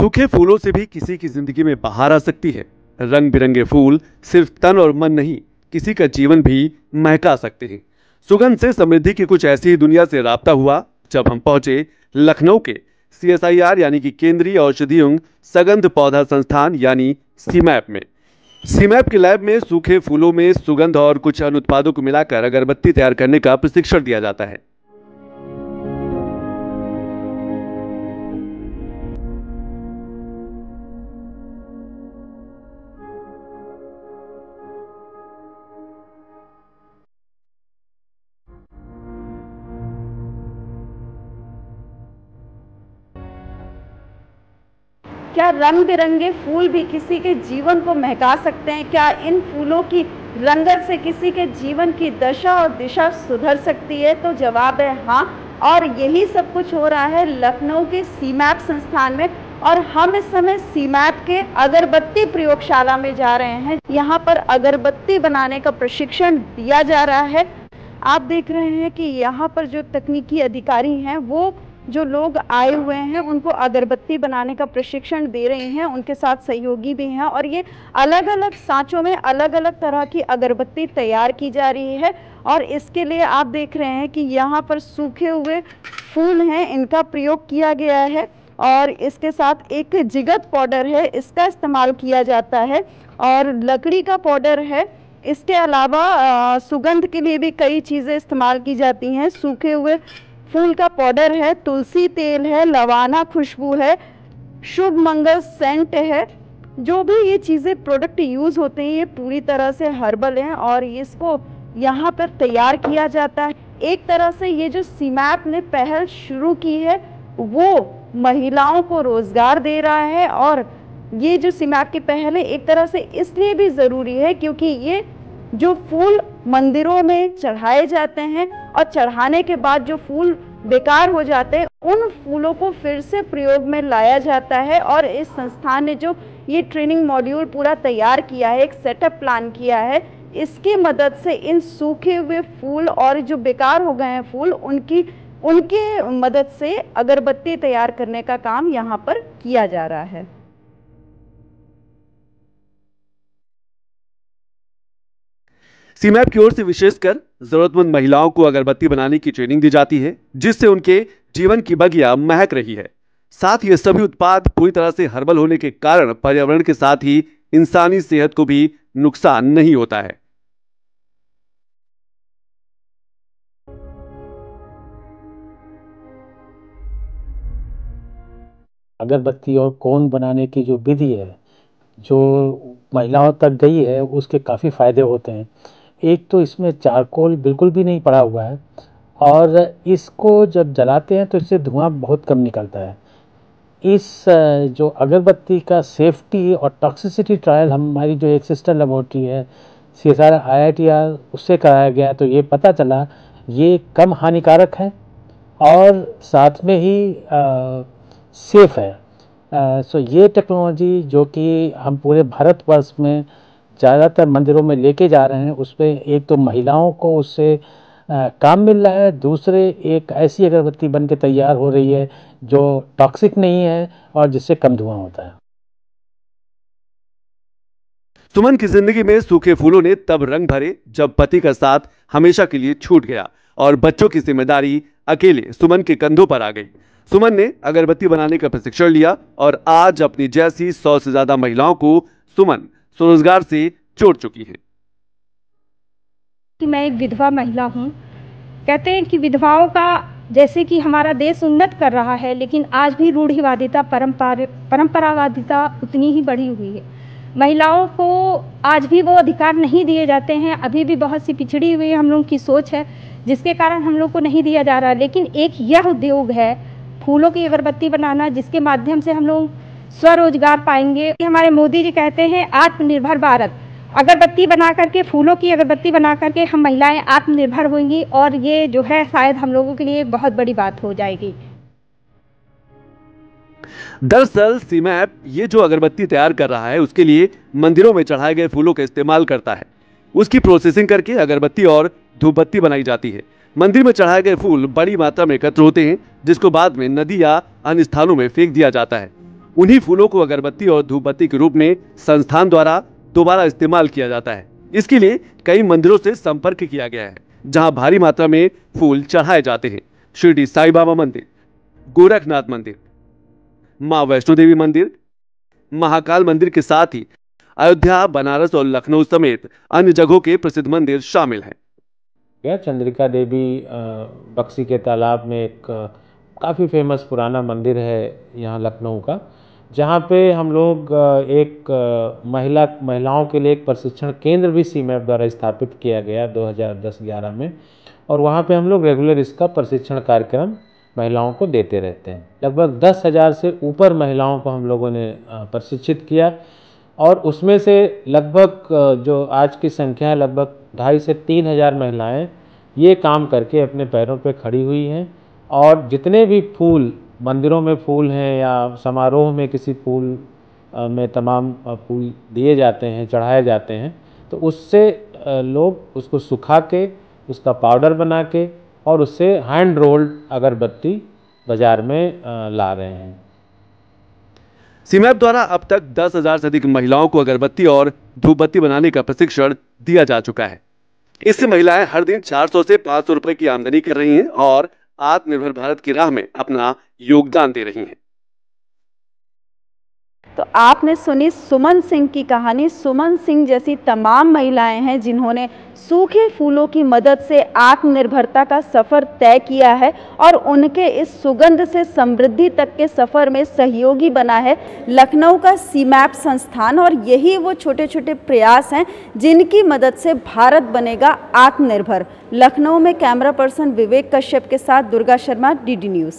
सूखे फूलों से भी किसी की जिंदगी में बहार आ सकती है। रंग बिरंगे फूल सिर्फ तन और मन नहीं, किसी का जीवन भी महका सकते हैं। सुगंध से समृद्धि की कुछ ऐसी ही दुनिया से राब्ता हुआ जब हम पहुंचे लखनऊ के CSIR यानी कि केंद्रीय औषधि एवं सगंध पौधा संस्थान यानी सीमैप में। सीमैप के लैब में सूखे फूलों में सुगंध और कुछ अन्य उत्पादों को मिलाकर अगरबत्ती तैयार करने का प्रशिक्षण दिया जाता है। क्या रंग बिरंगे फूल भी किसी के जीवन को महका सकते हैं? क्या इन फूलों की रंगत से किसी के जीवन की दशा और दिशा सुधर सकती है? तो जवाब है हाँ। और यही सब कुछ हो रहा है लखनऊ के सीमैप संस्थान में। और हम इस समय सीमैप के अगरबत्ती प्रयोगशाला में जा रहे हैं। यहाँ पर अगरबत्ती बनाने का प्रशिक्षण दिया जा रहा है। आप देख रहे हैं कि यहाँ पर जो तकनीकी अधिकारी हैं वो जो लोग आए हुए हैं उनको अगरबत्ती बनाने का प्रशिक्षण दे रहे हैं। उनके साथ सहयोगी भी हैं और ये अलग अलग सांचों में अलग अलग तरह की अगरबत्ती तैयार की जा रही है। और इसके लिए आप देख रहे हैं कि यहाँ पर सूखे हुए फूल हैं, इनका प्रयोग किया गया है। और इसके साथ एक जिगत पाउडर है, इसका इस्तेमाल किया जाता है। और लकड़ी का पाउडर है। इसके अलावा सुगंध के लिए भी कई चीज़ें इस्तेमाल की जाती हैं। सूखे हुए फूल का पाउडर है, तुलसी तेल है, लवाना खुशबू है, शुभ मंगल सेंट है। जो भी ये चीज़ें प्रोडक्ट यूज़ होते हैं ये पूरी तरह से हर्बल हैं और इसको यहाँ पर तैयार किया जाता है। एक तरह से ये जो सीमैप ने पहल शुरू की है वो महिलाओं को रोज़गार दे रहा है। और ये जो सीमैप की पहल है एक तरह से इसलिए भी ज़रूरी है क्योंकि ये जो फूल मंदिरों में चढ़ाए जाते हैं और चढ़ाने के बाद जो फूल बेकार हो जाते हैं उन फूलों को फिर से प्रयोग में लाया जाता है। और इस संस्थान ने जो ये ट्रेनिंग मॉड्यूल पूरा तैयार किया है, एक सेटअप प्लान किया है, इसकी मदद से इन सूखे हुए फूल और जो बेकार हो गए हैं फूल उनके मदद से अगरबत्ती तैयार करने का काम यहाँ पर किया जा रहा है। सीमैप की ओर से विशेषकर जरूरतमंद महिलाओं को अगरबत्ती बनाने की ट्रेनिंग दी जाती है जिससे उनके जीवन की बगिया महक रही है। साथ ही ये सभी उत्पाद पूरी तरह से हर्बल होने के कारण पर्यावरण के साथ ही इंसानी सेहत को भी नुकसान नहीं होता है। अगरबत्ती और कोन बनाने की जो विधि है जो महिलाओं तक गई है उसके काफ़ी फ़ायदे होते हैं। एक तो इसमें चारकोल बिल्कुल भी नहीं पड़ा हुआ है और इसको जब जलाते हैं तो इससे धुआं बहुत कम निकलता है। इस जो अगरबत्ती का सेफ्टी और टॉक्सिसिटी ट्रायल हमारी जो एक सिस्टर लेबोरेटरी है CSIR IITR उससे कराया गया तो ये पता चला ये कम हानिकारक है और साथ में ही सेफ है। सो ये टेक्नोलॉजी जो कि हम पूरे भारतवर्ष में ज़्यादातर मंदिरों में लेके जा रहे हैं उसमें एक तो महिलाओं को उससे काम मिल रहा है, दूसरे एक ऐसी अगरबत्ती बन के तैयार हो रही है जो टॉक्सिक नहीं है और जिससे कम धुआं होता है। सुमन की जिंदगी में सूखे फूलों ने तब रंग भरे जब पति का साथ हमेशा के लिए छूट गया और बच्चों की जिम्मेदारी अकेले सुमन के कंधों पर आ गई। सुमन ने अगरबत्ती बनाने का प्रशिक्षण लिया और आज अपनी जैसी 100 से ज्यादा महिलाओं को सुमन स्वरोजगार से जोड़ चुकी है। कि मैं एक विधवा महिला हूँ। कहते हैं कि विधवाओं का जैसे कि हमारा देश उन्नत कर रहा है लेकिन आज भी रूढ़िवादिता परंपरावादिता उतनी ही बढ़ी हुई है। महिलाओं को आज भी वो अधिकार नहीं दिए जाते हैं। अभी भी बहुत सी पिछड़ी हुई हम लोगों की सोच है जिसके कारण हम लोग को नहीं दिया जा रहा। लेकिन एक यह उद्योग है फूलों की अगरबत्ती बनाना जिसके माध्यम से हम लोग स्वरोजगार पाएंगे। हमारे मोदी जी कहते हैं आत्मनिर्भर भारत। अगरबत्ती बना करके फूलों की अगरबत्ती बना करके हम महिलाएं आत्मनिर्भर होंगी और ये जो है शायद हम लोगों के लिए बहुत बड़ी बात हो जाएगी। दरअसल सीमैप ये जो अगरबत्ती तैयार कर रहा है उसके लिए मंदिरों में चढ़ाए गए फूलों का इस्तेमाल करता है। उसकी प्रोसेसिंग करके अगरबत्ती और धूपबत्ती बनाई जाती है। मंदिर में चढ़ाए गए फूल बड़ी मात्रा में एकत्र होते हैं जिसको बाद में नदी या अन्य स्थानों में फेंक दिया जाता है। उन्हीं फूलों को अगरबत्ती और धूपबत्ती के रूप में संस्थान द्वारा दोबारा इस्तेमाल किया जाता है। इसके लिए कई मंदिरों से संपर्क किया गया है, जहां भारी मात्रा में फूल चढ़ाए जाते हैं। शिरडी साईं बाबा मंदिर, गोरखनाथ मंदिर, मां वैष्णो देवी मंदिर, महाकाल मंदिर के साथ ही अयोध्या, बनारस और लखनऊ समेत अन्य जगहों के प्रसिद्ध मंदिर शामिल हैं। चंद्रिका देवी बक्सी के तालाब में एक काफ़ी फेमस पुराना मंदिर है यहाँ लखनऊ का, जहाँ पे हम लोग एक महिलाओं के लिए एक प्रशिक्षण केंद्र भी सीमैप द्वारा स्थापित किया गया 2010-11 में, और वहाँ पे हम लोग रेगुलर इसका प्रशिक्षण कार्यक्रम महिलाओं को देते रहते हैं। लगभग 10,000 से ऊपर महिलाओं को हम लोगों ने प्रशिक्षित किया, और उसमें से लगभग जो आज की संख्या है लगभग 2,500 से 3,000 महिलाएं ये काम करके अपने पैरों पे खड़ी हुई हैं। और जितने भी फूल मंदिरों में फूल हैं या समारोह में किसी फूल में तमाम फूल दिए जाते हैं, चढ़ाए जाते हैं, तो उससे लोग उसको सुखा के उसका पाउडर बना के और उससे हैंड रोल्ड अगरबत्ती बाजार में ला रहे हैं। सीमैप द्वारा अब तक 10,000 से अधिक महिलाओं को अगरबत्ती और धूपबत्ती बनाने का प्रशिक्षण दिया जा चुका है। इससे महिलाएं हर दिन 400 से 500 रुपए की आमदनी कर रही हैं और आत्मनिर्भर भारत की राह में अपना योगदान दे रही हैं। तो आपने सुनी सुमन सिंह की कहानी। सुमन सिंह जैसी तमाम महिलाएं हैं जिन्होंने सूखे फूलों की मदद से आत्मनिर्भरता का सफर तय किया है और उनके इस सुगंध से समृद्धि तक के सफर में सहयोगी बना है लखनऊ का सीमैप संस्थान। और यही वो छोटे छोटे प्रयास हैं जिनकी मदद से भारत बनेगा आत्मनिर्भर। लखनऊ में कैमरा पर्सन विवेक कश्यप के साथ दुर्गा शर्मा, DD न्यूज़।